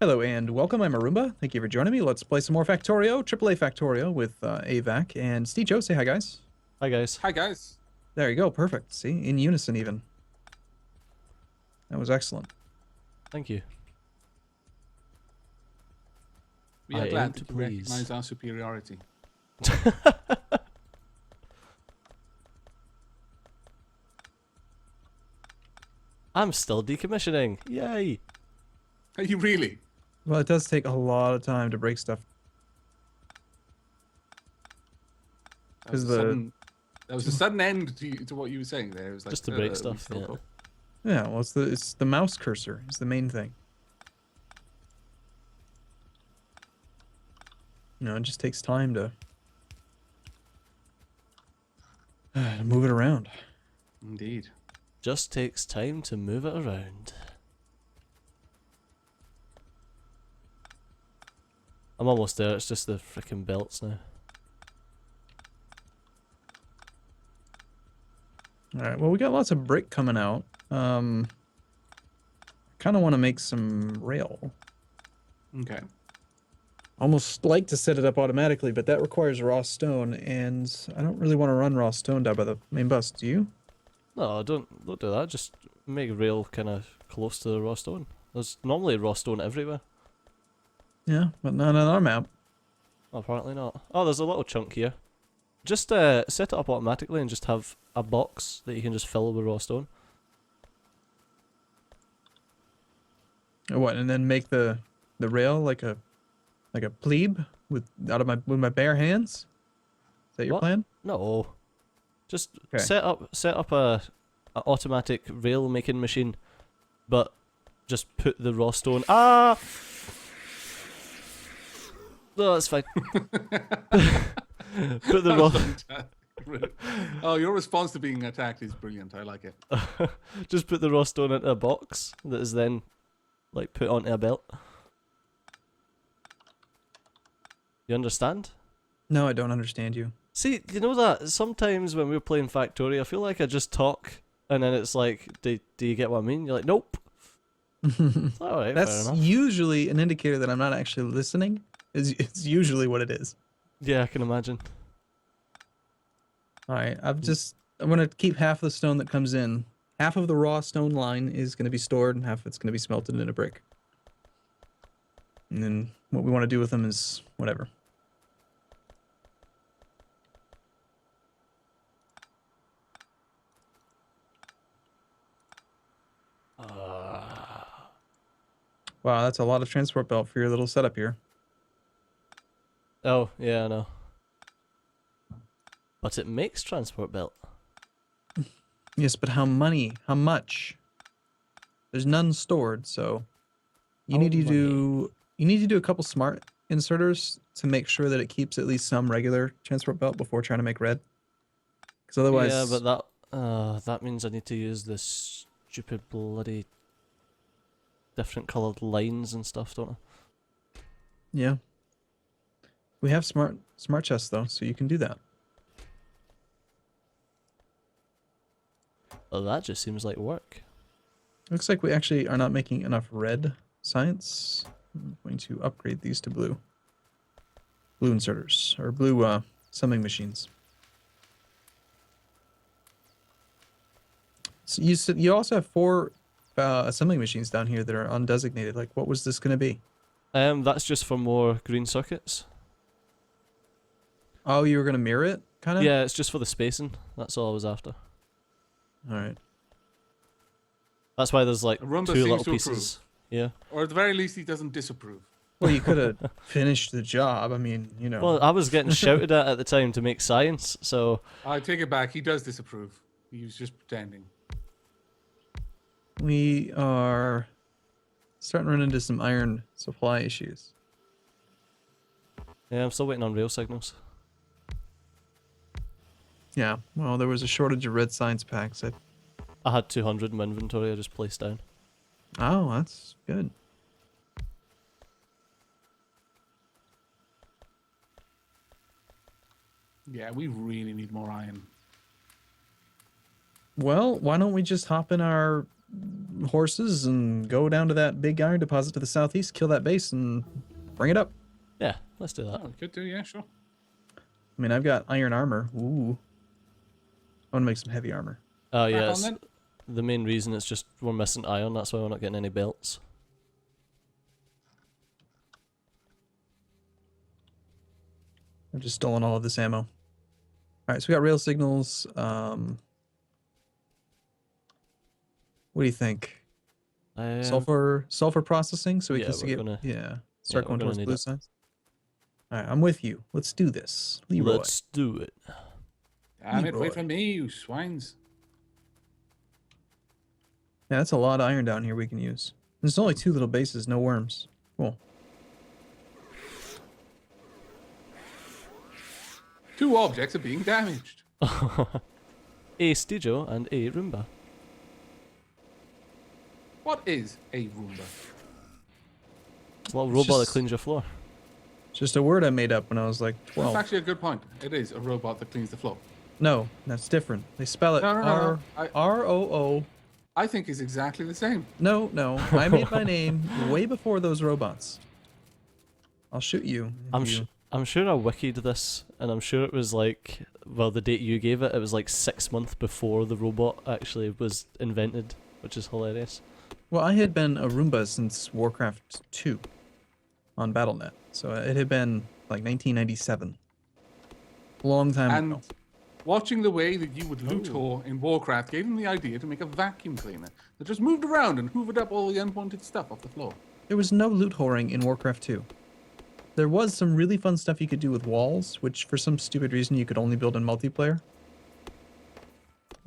Hello and welcome, I'm Arumba. Thank you for joining me. Let's play some more Factorio, AAA Factorio with AAVAC and Steve. Say hi, guys. Hi guys. Hi guys. There you go, perfect. See, in unison even. That was excellent. Thank you. We are glad that you recognize our superiority. I'm still decommissioning. Yay. Are you really? Well, it does take a lot of time to break stuff. That was a sudden end to what you were saying there. It was like, just to break stuff. Yeah. Yeah, well, it's the mouse cursor is the main thing. You know, it just takes time to move it around. Indeed. Just takes time to move it around. I'm almost there. It's just the frickin' belts now. Alright, well, we got lots of brick coming out. I kind of want to make some rail. Okay. Almost like to set it up automatically, but that requires raw stone, and I don't really want to run raw stone down by the main bus. Do you? No, don't do that. Just make rail kind of close to the raw stone. There's normally raw stone everywhere. Yeah, but not on our map. Oh, apparently not. Oh, there's a little chunk here. Just set it up automatically and just have a box that you can just fill with raw stone. What? And then make the rail like a plebe with my bare hands? Is that your plan? No. Just okay. set up a automatic rail making machine, but just put the raw stone. Ah. No, that's fine. Put the raw. Oh, your response to being attacked is brilliant. I like it. Just put the raw stone into a box that is then, like, put onto a belt. You understand? No, I don't understand you. See, you know that sometimes when we're playing Factorio, I feel like I just talk, and then it's like, do you get what I mean? You're like, nope. Alright, that's usually an indicator that I'm not actually listening. It's usually what it is. Yeah, I can imagine. Alright, I'm going to keep half the stone that comes in. Half of the raw stone line is going to be stored, and half of it's going to be smelted into brick. And then what we want to do with them is whatever. Wow, that's a lot of transport belt for your little setup here. Oh, yeah, I know. But it makes transport belt. Yes, but how much? There's none stored, so you need to do a couple smart inserters to make sure that it keeps at least some regular transport belt before trying to make red. Because otherwise, yeah, but that means I need to use this stupid bloody different coloured lines and stuff, don't I? Yeah. We have smart chests though, so you can do that. Well, that just seems like work. Looks like we actually are not making enough red science. I'm going to upgrade these to blue. Blue inserters, or blue summing machines. So you also have 4 assembling machines down here that are undesignated. Like, what was this going to be? That's just for more green circuits. Oh, you were going to mirror it, kind of? Yeah, it's just for the spacing. That's all I was after. Alright. That's why there's like Arumba 2 little pieces. Yeah. Or at the very least, he doesn't disapprove. Well, you could have finished the job. I mean, you know. Well, I was getting shouted at the time to make science, so... I take it back. He does disapprove. He was just pretending. We are starting to run into some iron supply issues. Yeah, I'm still waiting on rail signals. Yeah, well, there was a shortage of red science packs. I had 200 in my inventory, I just placed down. Oh, that's good. Yeah, we really need more iron. Well, why don't we just hop in our horses and go down to that big iron deposit to the southeast, kill that base, and bring it up. Yeah, let's do that. Oh, we could do, yeah, sure. I mean, I've got iron armor. Ooh. I want to make some heavy armor. Oh, Back yeah. on then. The main reason is just we're missing iron. That's why we're not getting any belts. I've just stolen all of this ammo. All right, so we got rail signals. What do you think? Sulfur processing, so we yeah, can we're get gonna- start we're going gonna towards need blue it. signs. All right, I'm with you. Let's do this, Leroy. Let's do it. Damn it, Leroy. wait for me, you swines. Yeah, that's a lot of iron down here we can use. There's only 2 little bases, no worms. Cool. 2 objects are being damaged. A Stijo and a Roomba. What is a Roomba? It's a little It's robot that just- cleans your floor. It's just a word I made up when I was like That's 12. actually a good point. It is a robot that cleans the floor. No, that's different. They spell it No, no, no, no. R-O-O. I think it's exactly the same. No, I made my name way before those robots. I'll shoot you. if I'm sure I wikied this, and I'm sure it was like, well, the date you gave it, it was like 6 months before the robot actually was invented, which is hilarious. Well, I had been a Roomba since Warcraft 2 on BattleNet, so it had been like 1997. Long time And ago. watching the way that you would loot whore in Warcraft gave him the idea to make a vacuum cleaner that just moved around and hoovered up all the unwanted stuff off the floor. There was no loot whoring in Warcraft 2. There was some really fun stuff you could do with walls, which for some stupid reason you could only build in multiplayer.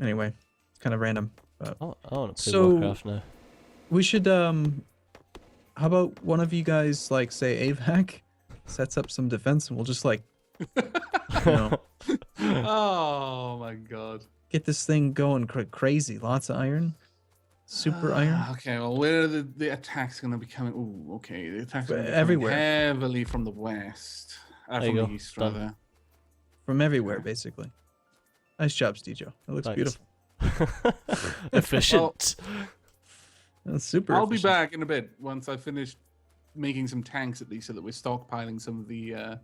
Anyway, it's kind of random. But I want to play So- Warcraft now. we should, how about one of you guys, like, say AVAC, sets up some defense and we'll just, like, you know, Oh my god. get this thing going crazy. Lots of iron. Super iron. Okay, well, where are the attacks going to be coming? Ooh, okay, the attacks are gonna be coming Everywhere. heavily from the west. There From you the go. east, Done. rather. From everywhere, basically. Nice job, Stejo. It looks Thanks. beautiful. Efficient. That's super I'll be efficient. back in a bit once I've finished making some tanks at least so that we're stockpiling some of the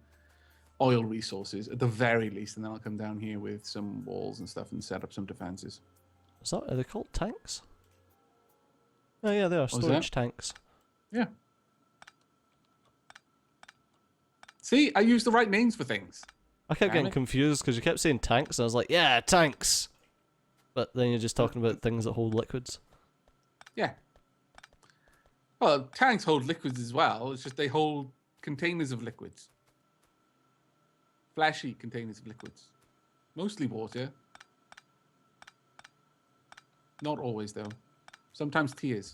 oil resources at the very least, and then I'll come down here with some walls and stuff and set up some defenses. Are they called tanks? Oh yeah, they are What was storage tanks. Yeah. See, I use the right names for things. I kept Damn getting it. confused because you kept saying tanks, and I was like, yeah, tanks. But then you're just talking about things that hold liquids. Yeah. Well, tanks hold liquids as well. It's just they hold containers of liquids. Flashy containers of liquids. Mostly water. Not always, though. Sometimes tears.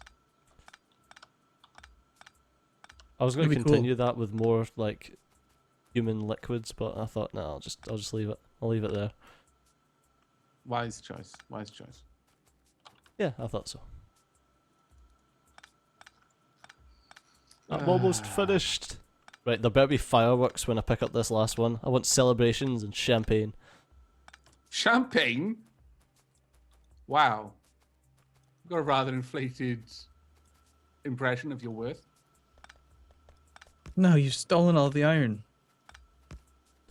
I was going to That'd be cool. continue that with more like human liquids, but I thought, no, I'll just leave it. I'll leave it there. Wise choice. Wise choice. Yeah, I thought so. I'm almost finished. Right, there better be fireworks when I pick up this last one. I want celebrations and champagne. Champagne? Wow. You've got a rather inflated impression of your worth. No, you've stolen all the iron.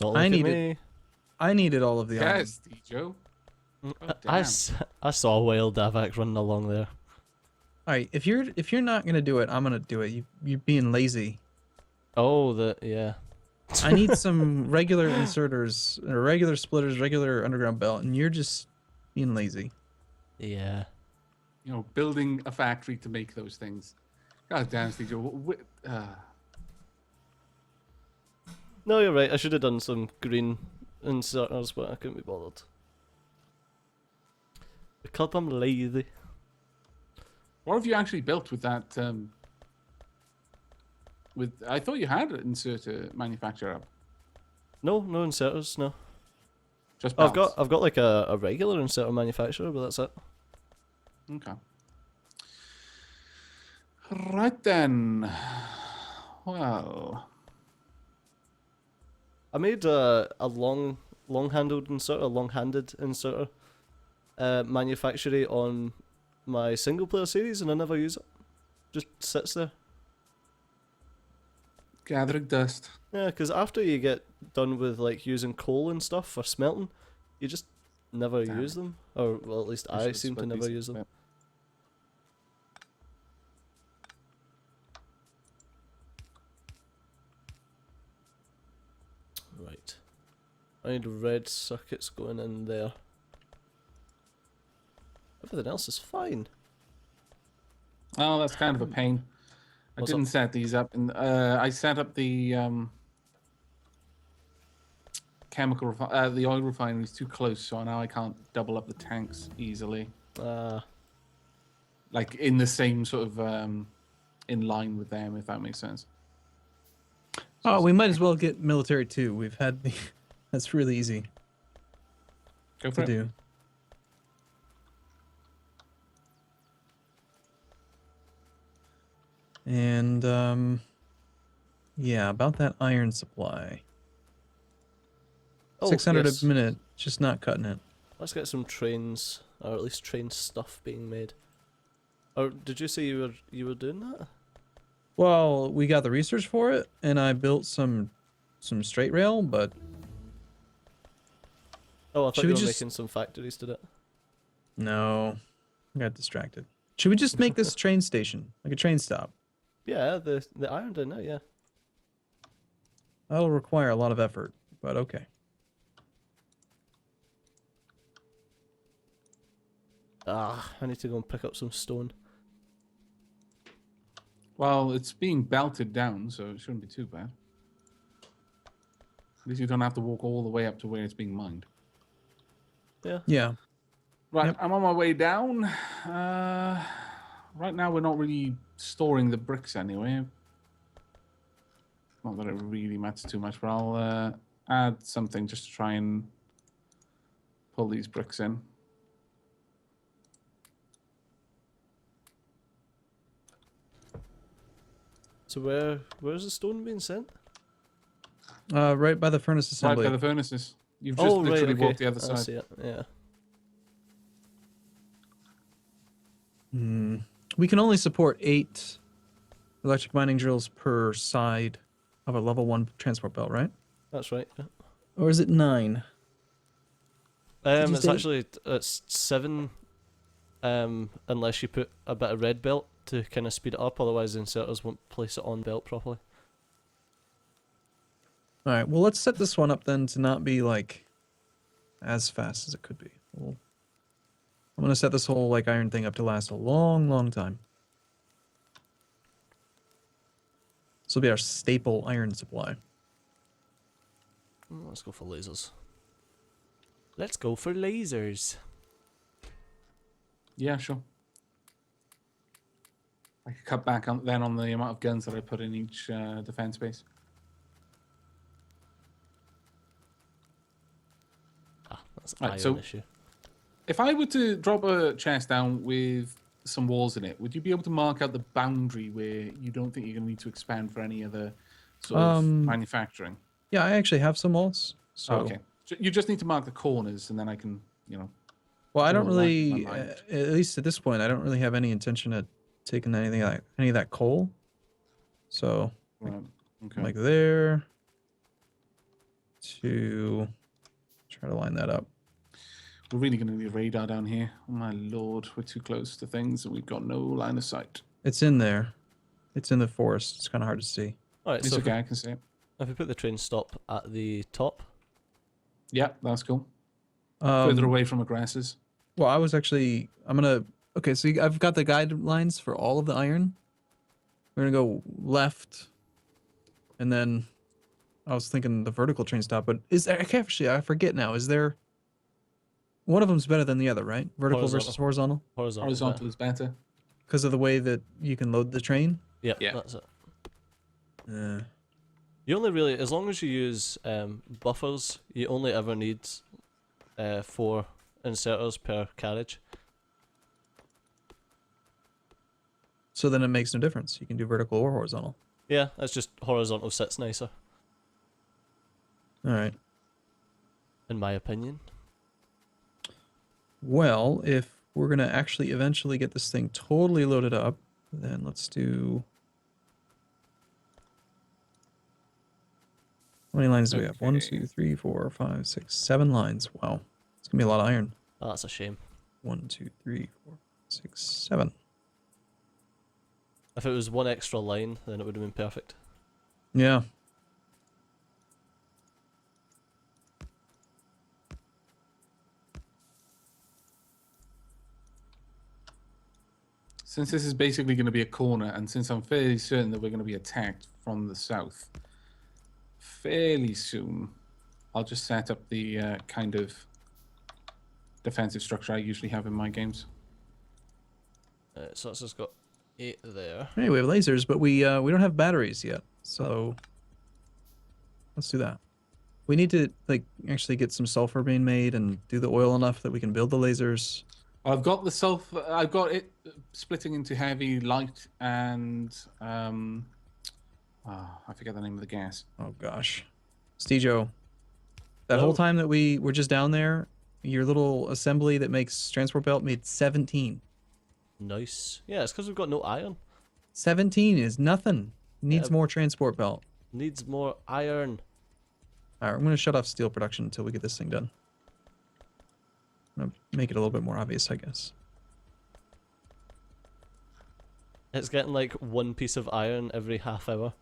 Don't look I at need me. I needed all of the iron. Yes, Joe. Oh, I damn. I saw a wild Aavak running along there. All right, if you're not gonna do it, I'm gonna do it. You're being lazy. Oh, yeah. I need some regular inserters, or regular splitters, regular underground belt, and you're just being lazy. Yeah. You know, building a factory to make those things. God damn, Steve Joe. No, you're right. I should have done some green inserters, but I couldn't be bothered. Because I'm lazy. What have you actually built with that? I thought you had an inserter manufacturer up. No inserters, no. Just I've belts. got like a regular inserter manufacturer, but that's it. Okay. Right then. Well, I made a long-handled inserter, long-handed inserter manufacturer on my single player series and I never use it. Just sits there. Gathering dust. Yeah, because after you get done with like using coal and stuff for smelting, you just never Damn use it. them. Or well, at least I should've seem to split never these use up a them. bit. Right. I need red circuits going in there. Everything else is fine. Oh, that's kind of a pain. I What's didn't up? set these up, and I set up the the oil refineries too close, so now I can't double up the tanks easily. Like in the same sort of in line with them, if that makes sense. Oh, we might as well get military too. We've had the. That's really easy Go for to it. do. And yeah, about that iron supply. Oh, 600 yes. a minute, just not cutting it. Let's get some trains, or at least train stuff being made. Or did you say you were doing that? Well, we got the research for it, and I built some straight rail, but Oh, I thought Should you we were just- making some factories to it. no, I got distracted. Should we just make this train station, like a train stop? Yeah, the iron down there, yeah. That'll require a lot of effort, but okay. Ah, I need to go and pick up some stone. Well, it's being belted down, so it shouldn't be too bad. At least you don't have to walk all the way up to where it's being mined. Yeah. Yeah. Right, Yep. I'm on my way down. Right now, we're not really storing the bricks anyway. Not that it really matters too much, but I'll add something just to try and pull these bricks in. So where's the stone being sent? Right by the furnace Right assembly. by the furnaces. You've just Oh, right, literally okay. walked the other I side. see it, yeah. We can only support 8 electric mining drills per side of a level 1 transport belt, right? That's right. Yeah. Or is it 9? you It's say- actually it's 7, unless you put a bit of red belt to kind of speed it up. Otherwise, the inserters won't place it on belt properly. All right. Well, let's set this one up then to not be like as fast as it could be. I'm gonna set this whole like iron thing up to last a long, long time. This will be our staple iron supply. Let's go for lasers. Let's go for lasers. Yeah, sure. I could cut back on the amount of guns that I put in each defense base. Ah, that's an Right, iron so- issue. If I were to drop a chest down with some walls in it, would you be able to mark out the boundary where you don't think you're going to need to expand for any other sort of manufacturing? Yeah, I actually have some walls. So, Oh, okay. You just need to mark the corners, and then I can, well, I don't Well, like really, my mind. at least at this point, I don't really have any intention of taking any of that coal. So, Right. Okay. like there, to try to line that up. We're really going to need radar down here. Oh my lord, we're too close to things, and we've got no line of sight. It's in there. It's in the forest. It's kind of hard to see. Alright, It's so okay, I can see it. if we put the train stop at the top, Yeah, that's cool. Further away from aggressors. Well, I was actually, okay, so I've got the guidelines for all of the iron. We're gonna go left, and then I was thinking the vertical train stop, but I forget now. Is there, one of them's better than the other, right? Vertical versus horizontal? Horizontal is better. Because of the way that you can load the train? Yeah, Yeah. that's it. Uh, You only really, as long as you use buffers, you only ever need 4 inserters per carriage. so then it makes no difference. You can do vertical or horizontal. Yeah, that's just horizontal sits nicer, All right. in my opinion. Well, if we're gonna actually eventually get this thing totally loaded up, then let's do. How many lines do we have? 1, Okay. 2, 3, 4, 5, 6, 7 lines. Wow, it's gonna be a lot of iron. Oh, that's a shame. 1, 2, 3, 4, 6, 7. If it was one extra line, then it would have been perfect. Yeah. Since this is basically going to be a corner, and since I'm fairly certain that we're going to be attacked from the south fairly soon, I'll just set up the kind of defensive structure I usually have in my games. So it's just got 8 there. Hey, we have lasers, but we don't have batteries yet. So let's do that. We need to like actually get some sulfur being made and do the oil enough that we can build the lasers. I've got the sulfur. I've got it splitting into heavy, light, and I forget the name of the gas. Oh gosh, Stejo, that whole time that we were just down there, your little assembly that makes transport belt made 17. Nice. Yeah, it's because we've got no iron. 17 is nothing. Needs Yeah. more transport belt. Needs more iron. All right, I'm gonna shut off steel production until we get this thing done. I'm gonna make it a little bit more obvious, I guess. It's getting like 1 piece of iron every half hour.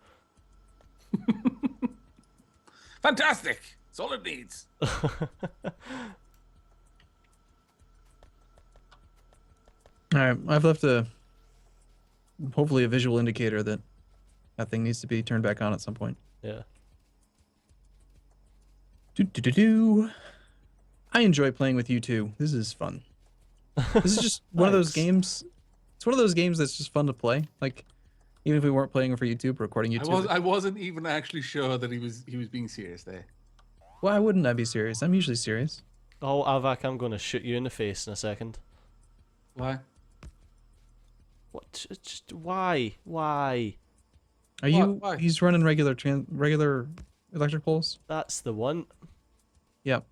Fantastic! That's all it needs. All right, I've left hopefully a visual indicator that that thing needs to be turned back on at some point. Yeah. Do. I enjoy playing with you too. This is fun. This is just one of those Thanks. games. It's one of those games that's just fun to play. Like, even if we weren't playing for YouTube, recording YouTube. I wasn't even actually sure that he was being serious there. Why wouldn't I be serious? I'm usually serious. Oh, Aavak, I'm going to shoot you in the face in a second. Why? What? Just why? Why? Are you? Why? He's running regular electric poles. That's the one. Yep.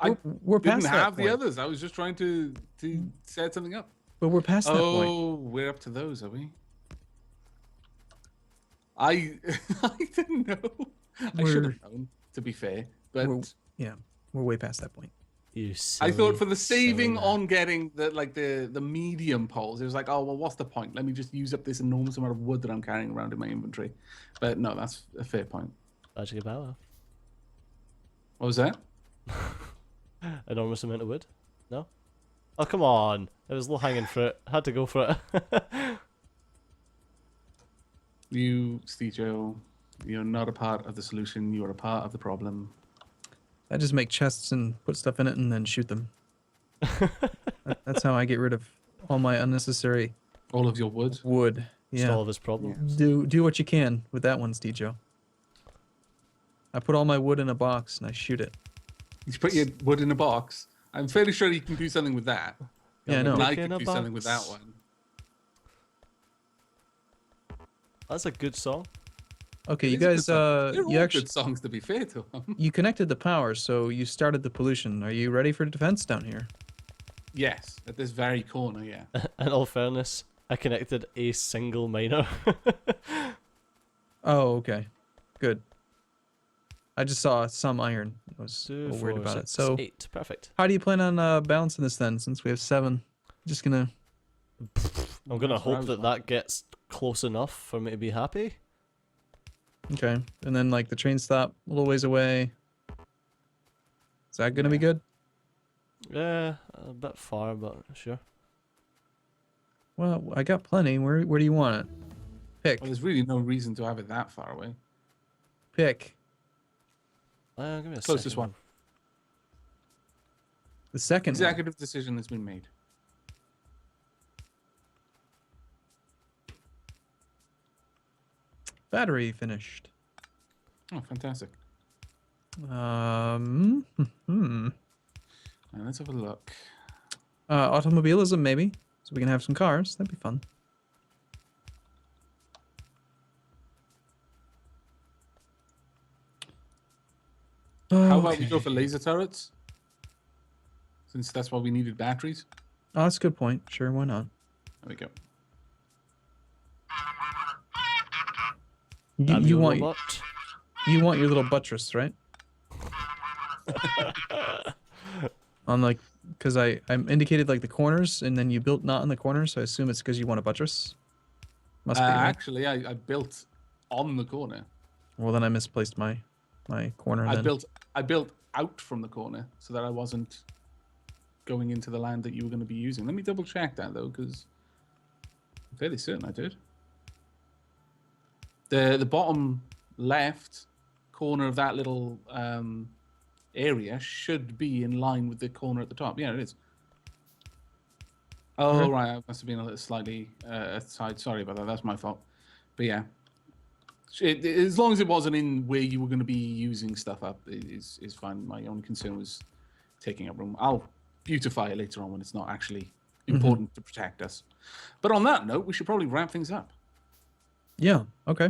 I We're past didn't that have the point. others. I was just trying to set something up. But we're past that point. Oh, we're up to those, are we? I didn't know. I should have known, to be fair. But We're way past that point. You I thought silly, for the saving silly on getting the medium poles, it was like, oh well, what's the point? Let me just use up this enormous amount of wood that I'm carrying around in my inventory. But no, that's a fair point. Magic power. What was that? Enormous amount of wood. No? Oh, come on. It was low hanging fruit. Had to go for it. You, Stejo, you're not a part of the solution. You are a part of the problem. I just make chests and put stuff in it and then shoot them. That's how I get rid of all my unnecessary All of your wood. wood. Just all Yeah. of his problems. Do what you can with that one, Stejo. I put all my wood in a box and I shoot it. You put your wood in a box. I'm fairly sure you can do something with that. Yeah, I know. And I Look could in a do something with that box. one. That's a good song. Okay, you It is a good guys, song. They're you all actually good songs, to be fair to them. you connected the power, so you started the pollution. Are you ready for defense down here? Yes, at this very corner, yeah. In all fairness, I connected a single miner. Oh, okay, good. I just saw some iron. I was a 2, little worried 4, about it. 6, So, 8. Perfect. how do you plan on balancing this then? Since we have 7, just gonna. I'm gonna That's what I hope was that that gets close enough for me to be happy. Okay, and then like the train stop a little ways away. Is that gonna be Yeah. good? Yeah, a bit far, but sure. Well, I got plenty. Where do you want it? Pick. Well, there's really no reason to have it that far away. Pick. Give me a Closest second. one. The second one. Executive decision has been made. Battery finished. Oh, fantastic. Hmm. Now, let's have a look. Automobilism maybe, so we can have some cars. That'd be fun. How about we Okay. go for laser turrets? Since that's why we needed batteries. Oh, that's a good point. Sure, why not? There we go. You, I'm you your want robot. you want your little buttress, right? On like, because I'm indicated like the corners, and then you built not on the corners, so I assume it's because you want a buttress. Must be, right? Actually, I built on the corner. Well, then I misplaced my corner. I Then built out from the corner so that I wasn't going into the land that you were going to be using. Let me double check that though, because I'm fairly certain I did. The bottom left corner of that little area should be in line with the corner at the top. Yeah, it is. Oh, Okay. right. I must have been a little slightly aside. Sorry about that. That's my fault. But yeah. As long as it wasn't in where you were going to be using stuff up, is fine. My only concern was taking up room. I'll beautify it later on when it's not actually important to protect us. But on that note, we should probably wrap things up. yeah. Okay.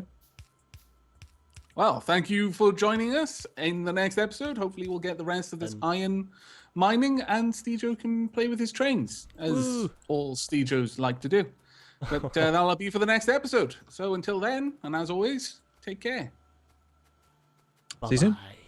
Well, thank you for joining us in the next episode. Hopefully we'll get the rest of this iron mining and Stejo can play with his trains, as Woo. all Stejos like to do. But that'll be for the next episode. So until then, and as always, take care. See you soon. Bye-bye.